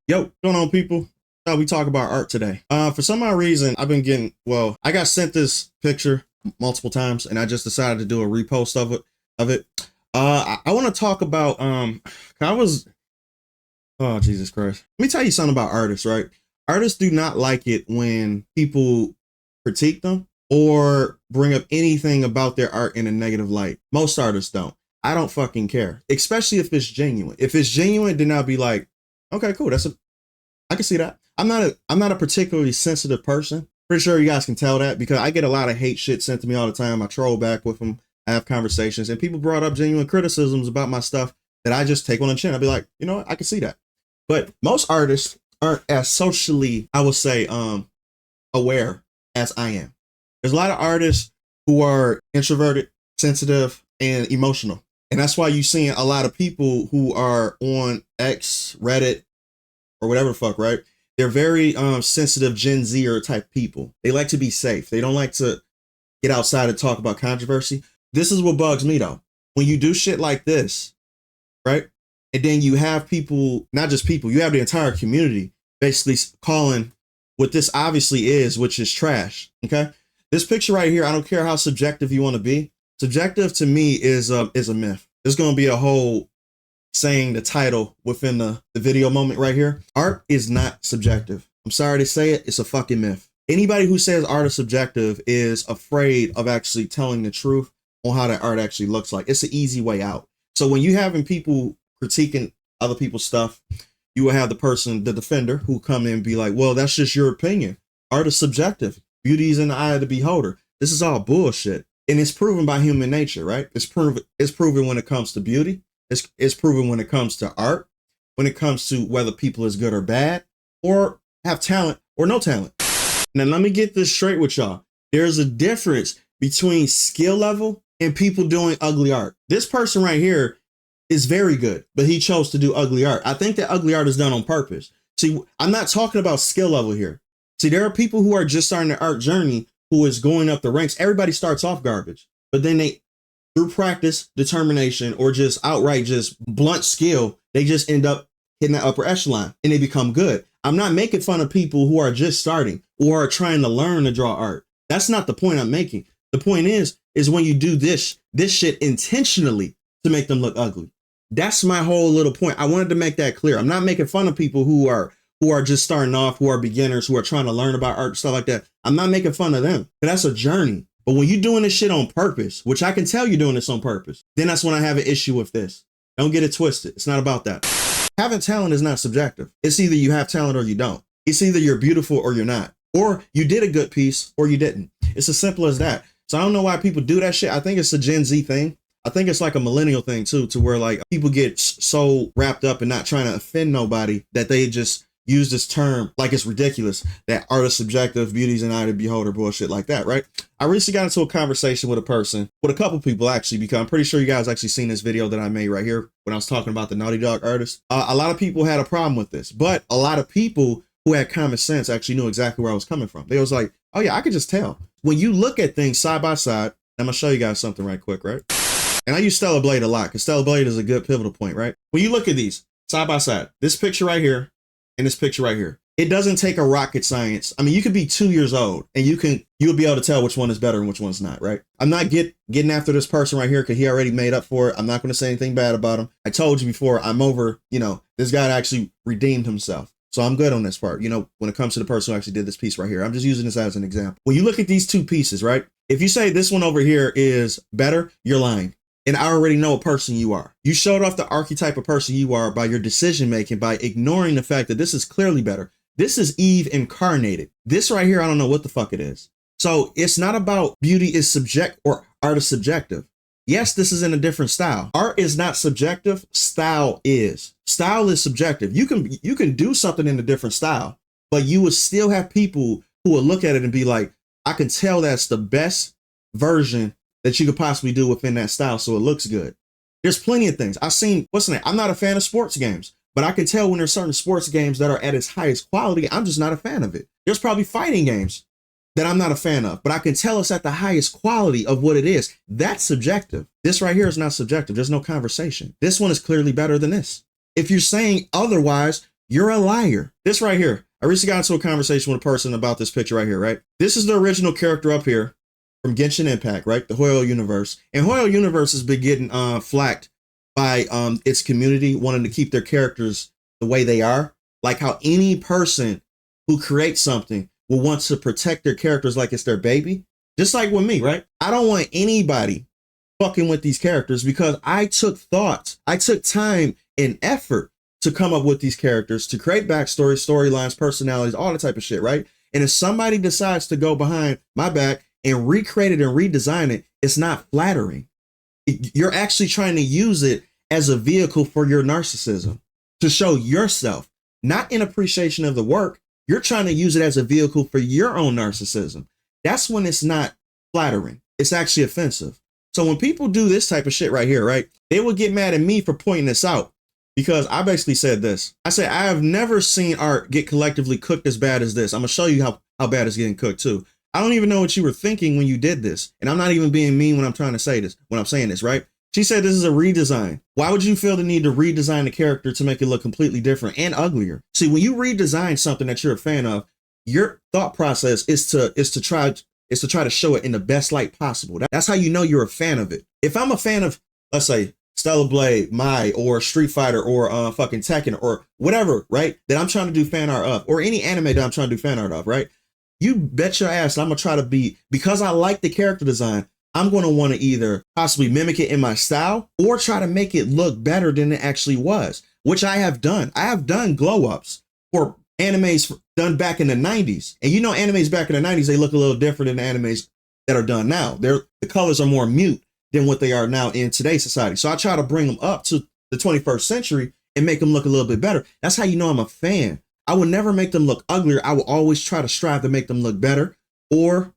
Yo, what's going on, people? We talk about art today. For some odd reason, I've been getting, I got sent this picture multiple times and I just decided to do a repost of it. I want to talk about, oh, Jesus Christ. Let me tell you something about artists, right? Artists do not like it when people critique them or bring up anything about their art in a negative light. Most artists don't. I don't fucking care, especially if it's genuine. If it's genuine, then I'll be like, okay, cool. I can see that. I'm not a particularly sensitive person. Pretty sure you guys can tell that because I get a lot of hate shit sent to me all the time. I troll back with them. I have conversations and people brought up genuine criticisms about my stuff that I just take on the chin. I'll be like, you know what? I can see that. But most artists aren't as socially, I would say, aware as I am. There's a lot of artists who are introverted, sensitive, and emotional. And that's why you're seeing a lot of people who are on X, Reddit, or whatever the fuck, right? They're very sensitive Gen Zer type people. They like to be safe. They don't like to get outside and talk about controversy. This is what bugs me though. When you do shit like this, right? And then you have people, not just people, you have the entire community basically calling what this obviously is, which is trash, okay? This picture right here, I don't care how subjective you want to be. Subjective to me is a myth. There's going to be a whole saying the title within the video moment right here. Art is not subjective. I'm sorry to say it. It's a fucking myth. Anybody who says art is subjective is afraid of actually telling the truth on how that art actually looks like. It's an easy way out. So when you having people critiquing other people's stuff, you will have the person, the defender, who come in and be like, well, that's just your opinion. Art is subjective. Beauty is in the eye of the beholder. This is all bullshit. And it's proven by human nature, right? It's proven when it comes to beauty. It's proven when it comes to art, when it comes to whether people is good or bad, or have talent or no talent. Now, let me get this straight with y'all. There's a difference between skill level and people doing ugly art. This person right here is very good, but he chose to do ugly art. I think that ugly art is done on purpose. See, I'm not talking about skill level here. See, there are people who are just starting their art journey who is going up the ranks. Everybody starts off garbage, but then they, through practice, determination, or just outright just blunt skill, they just end up hitting the upper echelon and they become good. I'm not making fun of people who are just starting or are trying to learn to draw art. That's not the point I'm making. The point is when you do this shit intentionally to make them look ugly. That's my whole little point. I wanted to make that clear. I'm not making fun of people who are just starting off, who are beginners, who are trying to learn about art, stuff like that. I'm not making fun of them. That's a journey. But when you're doing this shit on purpose, which I can tell you're doing this on purpose, then that's when I have an issue with this. Don't get it twisted. It's not about that. Having talent is not subjective. It's either you have talent or you don't. It's either you're beautiful or you're not. Or you did a good piece or you didn't. It's as simple as that. So I don't know why people do that shit. I think it's a Gen Z thing. I think it's like a millennial thing too, to where like people get so wrapped up in not trying to offend nobody that they just use this term like it's ridiculous, that art is subjective, beauty's in the eye of the beholder, bullshit like that, right? I recently got into a conversation with a couple people actually, because I'm pretty sure you guys actually seen this video that I made right here when I was talking about the Naughty Dog artist. A lot of people had a problem with this, but a lot of people who had common sense actually knew exactly where I was coming from. They was like, oh yeah, I could just tell. When you look at things side by side, I'm gonna show you guys something right quick, right? And I use Stellar Blade a lot because Stellar Blade is a good pivotal point, right? When you look at these side by side, this picture right here and this picture right here, it doesn't take a rocket science. I mean, you could be 2 years old and you'll be able to tell which one is better and which one's not, right? I'm not getting after this person right here because he already made up for it. I'm not going to say anything bad about him. I told you before, I'm over, this guy actually redeemed himself. So I'm good on this part. When it comes to the person who actually did this piece right here, I'm just using this as an example. When you look at these two pieces, right? If you say this one over here is better, you're lying. And I already know what person you are. You showed off the archetype of person you are by your decision making, by ignoring the fact that this is clearly better. This is Eve incarnated. This right here, I don't know what the fuck it is. So it's not about beauty is subject or art is subjective. Yes, this is in a different style. Art is not subjective. Style is. Style is subjective. You can do something in a different style, but you will still have people who will look at it and be like, I can tell that's the best version that you could possibly do within that style, so it looks good. There's plenty of things. I've seen, I'm not a fan of sports games, but I can tell when there's certain sports games that are at its highest quality, I'm just not a fan of it. There's probably fighting games that I'm not a fan of, but I can tell it's at the highest quality of what it is. That's subjective. This right here is not subjective. There's no conversation. This one is clearly better than this. If you're saying otherwise, you're a liar. This right here. I recently got into a conversation with a person about this picture right here, right? This is the original character up here from Genshin Impact, right? The Hoyo universe. And Hoyo universe has been getting flacked by its community wanting to keep their characters the way they are. Like how any person who creates something will want to protect their characters like it's their baby. Just like with me, right? I don't want anybody fucking with these characters because I took thought, I took time and effort to come up with these characters, to create backstories, storylines, personalities, all that type of shit, right? And if somebody decides to go behind my back and recreate it and redesign it, it's not flattering. You're actually trying to use it as a vehicle for your narcissism, to show yourself, not in appreciation of the work. You're trying to use it as a vehicle for your own narcissism. That's when it's not flattering. It's actually offensive. So when people do this type of shit right here, right, they will get mad at me for pointing this out. Because I basically said this. I said, I have never seen art get collectively cooked as bad as this. I'm going to show you how bad it's getting cooked too. I don't even know what you were thinking when you did this. And I'm not even being mean when I'm trying to say this, when I'm saying this, right? She said this is a redesign. Why would you feel the need to redesign the character to make it look completely different and uglier? See, when you redesign something that you're a fan of, your thought process is to try to show it in the best light possible. That's how you know you're a fan of it. If I'm a fan of, let's say, Stellar Blade, Mai, or Street Fighter, or fucking Tekken, or whatever, right? That I'm trying to do fan art of, or any anime that I'm trying to do fan art of, right? You bet your ass I'm gonna try to be, because I like the character design, I'm gonna want to either possibly mimic it in my style or try to make it look better than it actually was, which I have done. I have done glow ups for animes done back in the 90s. And you know, animes back in the 90s, they look a little different than the animes that are done now. The colors are more mute than what they are now in today's society. So I try to bring them up to the 21st century and make them look a little bit better. That's how you know I'm a fan. I would never make them look uglier. I will always try to strive to make them look better or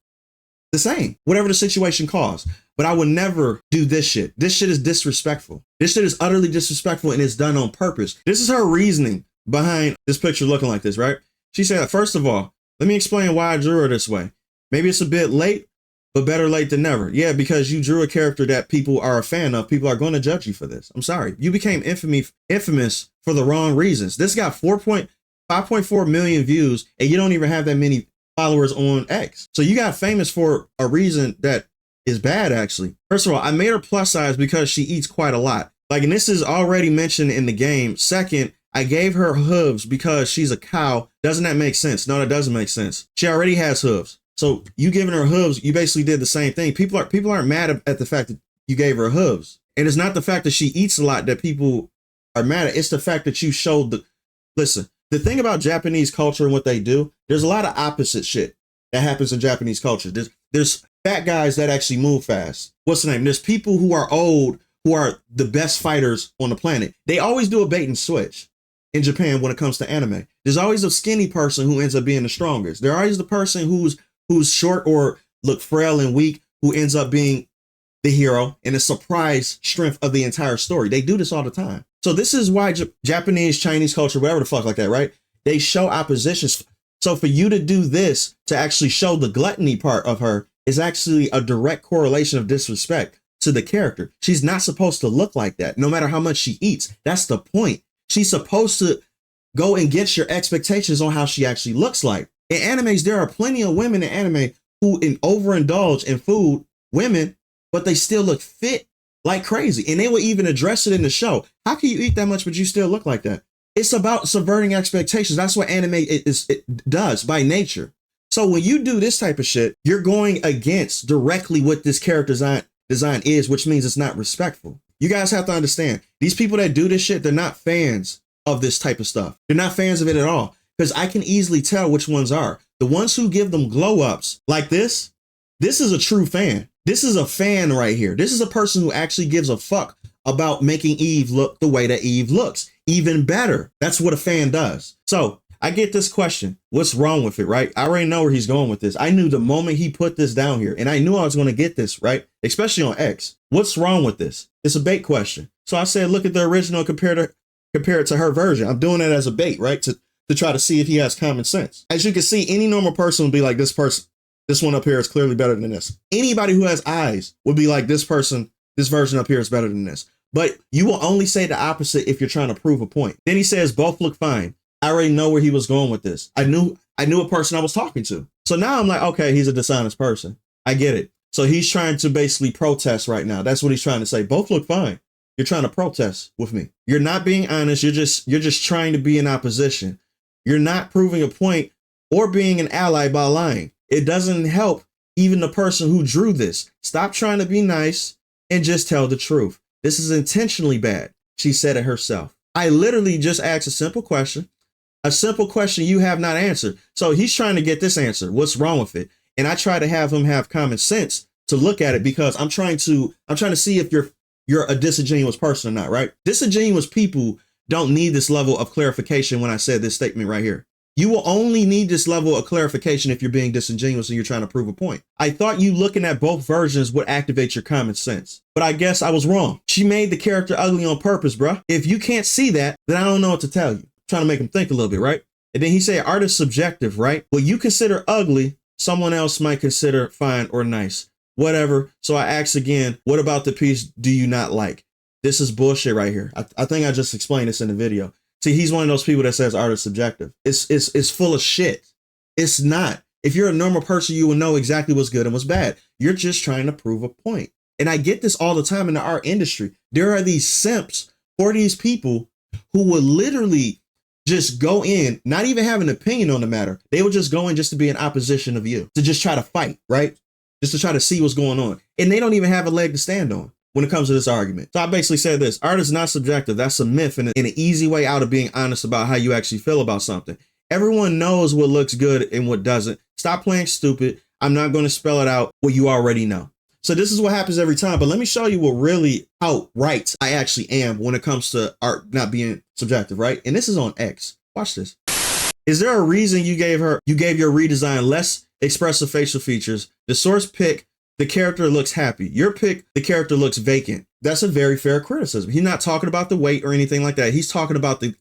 the same, whatever the situation calls. But I would never do this shit. This shit is disrespectful. This shit is utterly disrespectful and it's done on purpose. This is her reasoning behind this picture looking like this, right? She said, first of all, let me explain why I drew her this way. Maybe it's a bit late, but better late than never. Yeah, because you drew a character that people are a fan of. People are going to judge you for this. I'm sorry. You became infamous for the wrong reasons. This got 5.4 million views, and you don't even have that many followers on X. So you got famous for a reason that is bad, actually. First of all, I made her plus size because she eats quite a lot. Like, and this is already mentioned in the game. Second, I gave her hooves because she's a cow. Doesn't that make sense? No, that doesn't make sense. She already has hooves. So you giving her hooves, you basically did the same thing. People aren't mad at the fact that you gave her hooves. And it's not the fact that she eats a lot that people are mad at. It's the fact that you showed listen, the thing about Japanese culture and what they do, there's a lot of opposite shit that happens in Japanese culture. There's fat guys that actually move fast. What's the name? There's people who are old, who are the best fighters on the planet. They always do a bait and switch in Japan when it comes to anime. There's always a skinny person who ends up being the strongest. There's always the person who's short or look frail and weak, who ends up being the hero and the surprise strength of the entire story. They do this all the time. So this is why Japanese, Chinese culture, whatever the fuck like that, right? They show oppositions. So for you to do this, to actually show the gluttony part of her, is actually a direct correlation of disrespect to the character. She's not supposed to look like that, no matter how much she eats. That's the point. She's supposed to go and get your expectations on how she actually looks like. In animes, there are plenty of women in anime who overindulge in food, women, but they still look fit like crazy. And they will even address it in the show. How can you eat that much, but you still look like that? It's about subverting expectations. That's what anime it does by nature. So when you do this type of shit, you're going against directly what this character design is, which means it's not respectful. You guys have to understand, these people that do this shit, they're not fans of this type of stuff. They're not fans of it at all. Because I can easily tell which ones are. The ones who give them glow ups like this is a true fan. This is a fan right here. This is a person who actually gives a fuck about making Eve look the way that Eve looks. Even better. That's what a fan does. So I get this question. What's wrong with it, right? I already know where he's going with this. I knew the moment he put this down here, and I knew I was going to get this, right? Especially on X. What's wrong with this? It's a bait question. So I said, look at the original and compare it to her version. I'm doing it as a bait, right? To try to see if he has common sense. As you can see, any normal person would be like, this one up here is clearly better than this. Anybody who has eyes would be like, this version up here is better than this. But you will only say the opposite if you're trying to prove a point. Then he says, both look fine. I already know where he was going with this. I knew a person I was talking to. So now I'm like, okay, he's a dishonest person. I get it. So he's trying to basically protest right now. That's what he's trying to say. Both look fine. You're trying to protest with me. You're not being honest. You're just trying to be in opposition. You're not proving a point or being an ally by lying. It doesn't help even the person who drew this. Stop trying to be nice and just tell the truth. This is intentionally bad. She said it herself. I literally just asked a simple question you have not answered. So he's trying to get this answer. What's wrong with it? And I try to have him have common sense to look at it, because I'm trying to see if you're a disingenuous person or not, right? Disingenuous people don't need this level of clarification when I said this statement right here. You will only need this level of clarification if you're being disingenuous and you're trying to prove a point. I thought you looking at both versions would activate your common sense, but I guess I was wrong. She made the character ugly on purpose, bruh. If you can't see that, then I don't know what to tell you. I'm trying to make him think a little bit, right? And then he said, art is subjective, right? What you consider ugly, someone else might consider fine or nice, whatever. So I asked again, what about the piece do you not like? This is bullshit right here. I think I just explained this in the video. See, he's one of those people that says art is subjective. It's full of shit. It's not. If you're a normal person, you will know exactly what's good and what's bad. You're just trying to prove a point. And I get this all the time in the art industry. There are these simps for these people who will literally just go in, not even have an opinion on the matter. They will just go in just to be in opposition of you, to just try to fight, right? Just to try to see what's going on. And they don't even have a leg to stand on when it comes to this argument. So I basically said this: art is not subjective. That's a myth and an easy way out of being honest about how you actually feel about something. Everyone knows what looks good and what doesn't. Stop playing stupid. I'm not going to spell it out what you already know. So this is what happens every time. But let me show you what really how right I actually am when it comes to art not being subjective, right? And this is on X. Watch this. Is there a reason you gave your redesign less expressive facial features? The source pick, the character looks happy. Your pick, the character looks vacant. That's a very fair criticism. He's not talking about the weight or anything like that. He's talking about the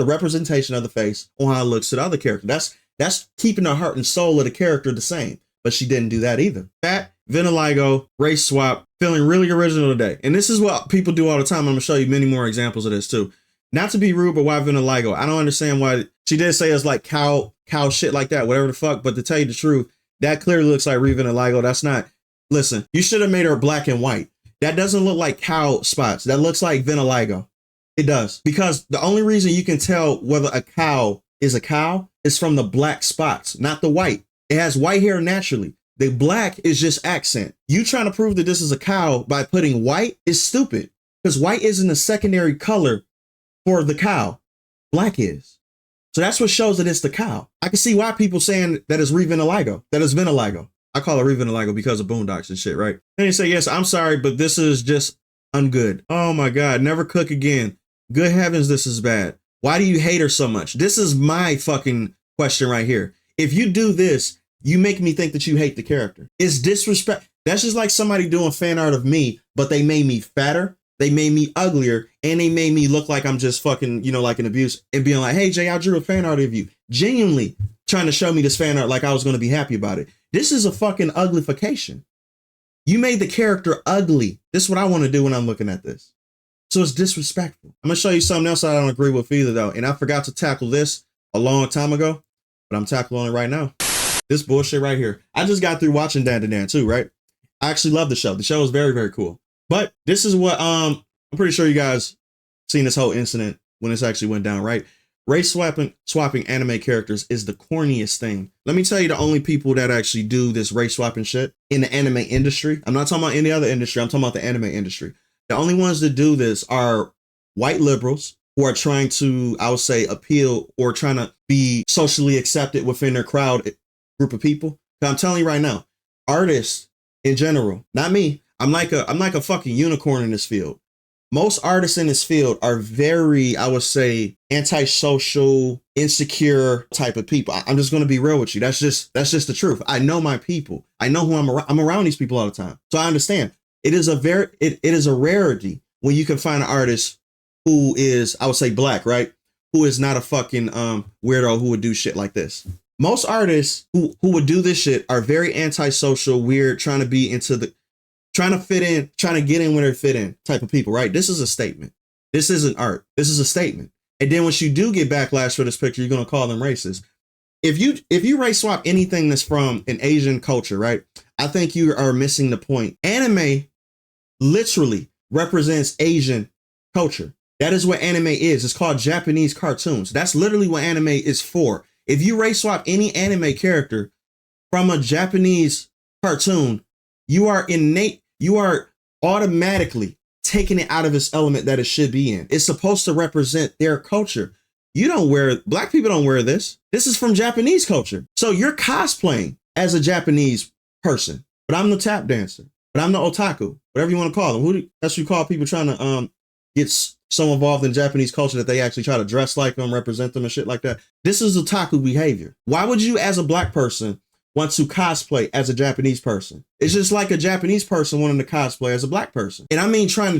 representation of the face on how it looks to the other character. That's keeping the heart and soul of the character the same. But she didn't do that either. Fat, vitiligo, race swap, feeling really original today. And this is what people do all the time. I'm gonna show you many more examples of this too. Not to be rude, but why vitiligo? I don't understand why. She did say it's like cow shit like that, whatever the fuck. But to tell you the truth, that clearly looks like vitiligo. That's not. Listen, you should have made her black and white. That doesn't look like cow spots. That looks like vitiligo. It does. Because the only reason you can tell whether a cow is from the black spots, not the white. It has white hair naturally. The black is just accent. You trying to prove that this is a cow by putting white is stupid, because white isn't a secondary color for the cow. Black is. So that's what shows that it's the cow. I can see why people saying that it's vitiligo. That is vitiligo. I call it vitiligo because of Boondocks and shit, right? Then you say, yes, I'm sorry, but this is just ungood. Oh my God, never cook again. Good heavens, this is bad. Why do you hate her so much? This is my fucking question right here. If you do this, you make me think that you hate the character. It's disrespect. That's just like somebody doing fan art of me, but they made me fatter, they made me uglier, and they made me look like I'm just fucking, like an abuse, and being like, hey, Jay, I drew a fan art of you. Genuinely trying to show me this fan art like I was going to be happy about it. This is a fucking uglification. You made the character ugly. This is what I want to do when I'm looking at this. So it's disrespectful. I'm going to show you something else I don't agree with either, though. And I forgot to tackle this a long time ago, but I'm tackling it right now. This bullshit right here. I just got through watching Dan to Dan too, right? I actually love the show. The show is very, very cool. But this is what I'm pretty sure you guys seen this whole incident when this actually went down, right? Race swapping anime characters is the corniest thing. Let me tell you the only people that actually do this race swapping shit in the anime industry. I'm not talking about any other industry. I'm talking about the anime industry. The only ones that do this are white liberals who are trying to, I would say, appeal or trying to be socially accepted within their crowd group of people. I'm telling you right now, artists in general, not me. I'm like a fucking unicorn in this field. Most artists in this field are very, I would say, antisocial, insecure type of people. I'm just going to be real with you. That's just the truth. I know my people. I know who I'm around. I'm around these people all the time. So I understand. It is a rarity when you can find an artist who is, I would say, black, right? Who is not a fucking weirdo who would do shit like this. Most artists who would do this shit are very antisocial, weird, trying to fit in, trying to get in where they fit in type of people, right? This is a statement. This isn't art. This is a statement. And then once you do get backlash for this picture, you're going to call them racist. If you race swap anything that's from an Asian culture, right? I think you are missing the point. Anime literally represents Asian culture. That is what anime is. It's called Japanese cartoons. That's literally what anime is for. If you race swap any anime character from a Japanese cartoon, you are automatically taking it out of its element that it should be in. It's supposed to represent their culture. Black people don't wear this. This is from Japanese culture. So you're cosplaying as a Japanese person, but I'm the tap dancer, but I'm the otaku, whatever you want to call them. That's what you call people trying to get so involved in Japanese culture that they actually try to dress like them, represent them and shit like that. This is otaku behavior. Why would you as a black person want to cosplay as a Japanese person? It's just like a Japanese person wanting to cosplay as a black person. And I mean, I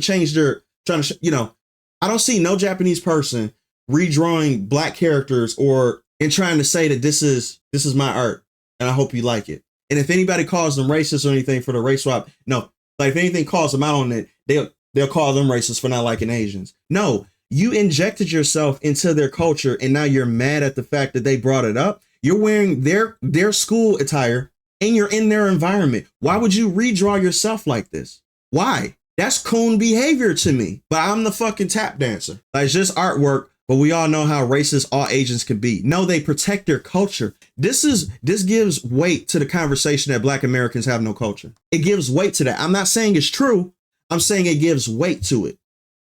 don't see no Japanese person redrawing black characters and trying to say that this is my art and I hope you like it. And if anybody calls them racist or anything for the race swap, no, like if anything calls them out on it, they'll call them racist for not liking Asians. No, you injected yourself into their culture and now you're mad at the fact that they brought it up. You're wearing their school attire and you're in their environment. Why would you redraw yourself like this? Why? That's coon behavior to me. But I'm the fucking tap dancer. Like, it's just artwork, but we all know how racist all Asians can be. No, they protect their culture. This gives weight to the conversation that Black Americans have no culture. It gives weight to that. I'm not saying it's true. I'm saying it gives weight to it.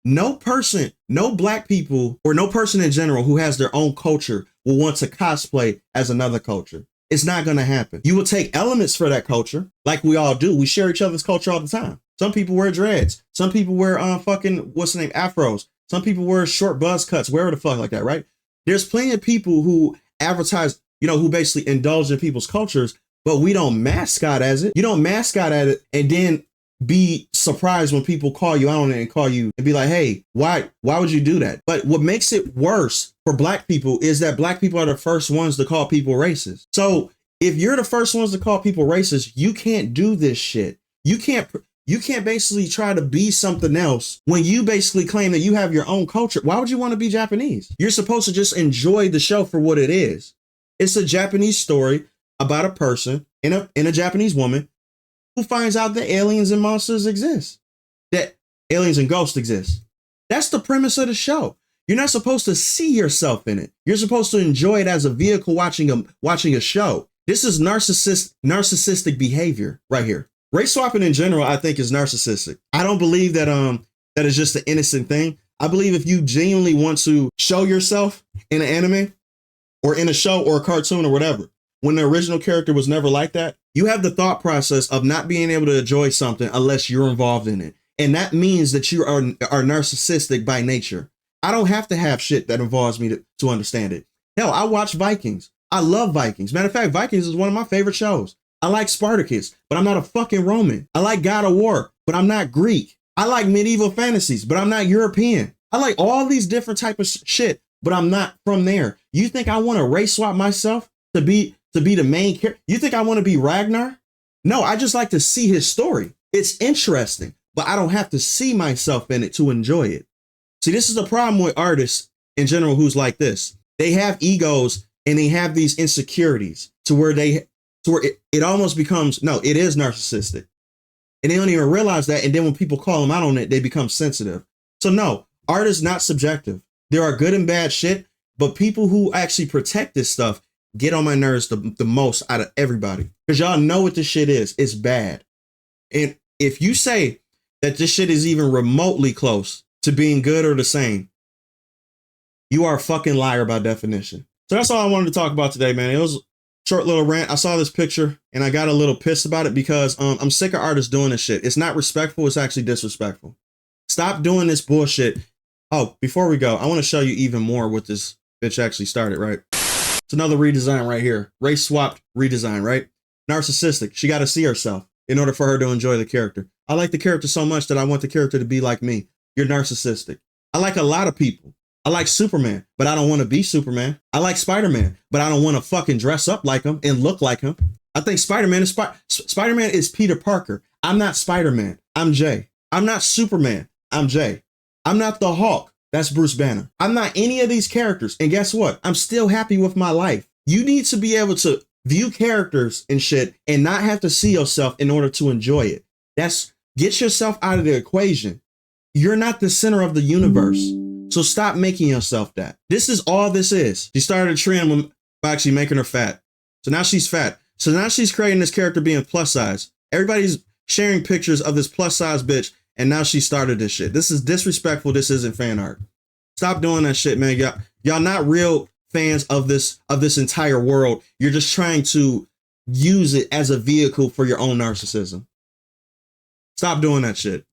No person, no black people, or no person in general who has their own culture will want to cosplay as another culture. It's not going to happen. You will take elements for that culture like we all do. We share each other's culture all the time. Some people wear dreads. Some people wear afros. Some people wear short buzz cuts, wherever the fuck like that, right? There's plenty of people who advertise, who basically indulge in people's cultures, but we don't mascot as it. You don't mascot at it and then be surprised when people call you out on it and call you and be like, hey, why would you do that? But what makes it worse for black people is that black people are the first ones to call people racist. So if you're the first ones to call people racist, you can't do this shit. You can't basically try to be something else when you basically claim that you have your own culture. Why would you want to be Japanese? You're supposed to just enjoy the show for what it is. It's a Japanese story about a person and a Japanese woman who finds out that aliens and monsters exist, that aliens and ghosts exist. That's the premise of the show. You're not supposed to see yourself in it. You're supposed to enjoy it as a vehicle watching a show. This is narcissistic behavior right here. Race swapping in general, I think, is narcissistic. I don't believe that that is just an innocent thing. I believe if you genuinely want to show yourself in an anime or in a show or a cartoon or whatever, when the original character was never like that, you have the thought process of not being able to enjoy something unless you're involved in it. And that means that you are narcissistic by nature. I don't have to have shit that involves me to understand it. Hell, I watch Vikings. I love Vikings. Matter of fact, Vikings is one of my favorite shows. I like Spartacus, but I'm not a fucking Roman. I like God of War, but I'm not Greek. I like medieval fantasies, but I'm not European. I like all these different type of shit, but I'm not from there. You think I want to race swap myself to be the main character? You think I want to be Ragnar? No, I just like to see his story. It's interesting, but I don't have to see myself in it to enjoy it. See, this is the problem with artists in general who's like this. They have egos and they have these insecurities to where it almost becomes, no, it is narcissistic. And they don't even realize that. And then when people call them out on it, they become sensitive. So no, art is not subjective. There are good and bad shit, but people who actually protect this stuff get on my nerves the most out of everybody. Because y'all know what this shit is. It's bad. And if you say that this shit is even remotely close to being good or the same, you are a fucking liar by definition. So that's all I wanted to talk about today, man. It was a short little rant. I saw this picture and I got a little pissed about it because I'm sick of artists doing this shit. It's not respectful. It's actually disrespectful. Stop doing this bullshit. Oh, before we go, I want to show you even more what this bitch actually started, right? It's another redesign right here. Race swapped redesign, right? Narcissistic. She got to see herself in order for her to enjoy the character. I like the character so much that I want the character to be like me. You're narcissistic. I like a lot of people. I like Superman, but I don't want to be Superman. I like Spider-Man, but I don't want to fucking dress up like him and look like him. I think Spider-Man is Peter Parker. I'm not Spider-Man. I'm Jay. I'm not Superman. I'm Jay. I'm not the Hulk. That's Bruce Banner. I'm not any of these characters. And guess what? I'm still happy with my life. You need to be able to view characters and shit and not have to see yourself in order to enjoy it. Get yourself out of the equation. You're not the center of the universe. So stop making yourself that. This is all this is. She started a trend by actually making her fat. So now she's fat. So now she's creating this character being plus size. Everybody's sharing pictures of this plus size bitch. And now she started this shit. This is disrespectful. This isn't fan art. Stop doing that shit, man. Y'all not real fans of this entire world. You're just trying to use it as a vehicle for your own narcissism. Stop doing that shit.